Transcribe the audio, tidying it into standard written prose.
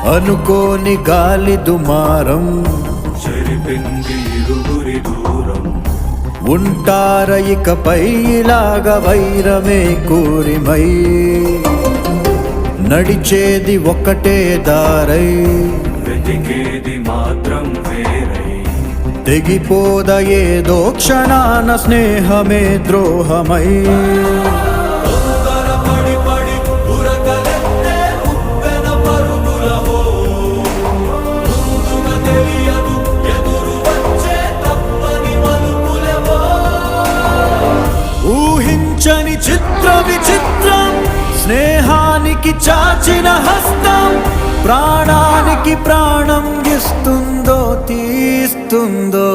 అనుకోని గాలి దుమారం చెరిపింది ఇరుగురి దూరం. ఉంటార ఇకపై ఇలాగ వైరమే కూరిమై నడిచేది ఒకటే దారై వెతికేది మాత్రం వేరై. తెగిపోద ఏదో క్షణాన స్నేహమే ద్రోహమై. తొందరపడి పడి ఉరకలెత్తే ఉప్పెన పరుగులవో. ముందుగా తెలియదు ఎదురు వచ్చే తప్పని మలుపులవో. ఊహించని చిత్ర విచిత్రం స్నేహానికి చాచిన హస్తం ప్రాణానికి ప్రాణం ఇస్తుందో తీస్తుందో.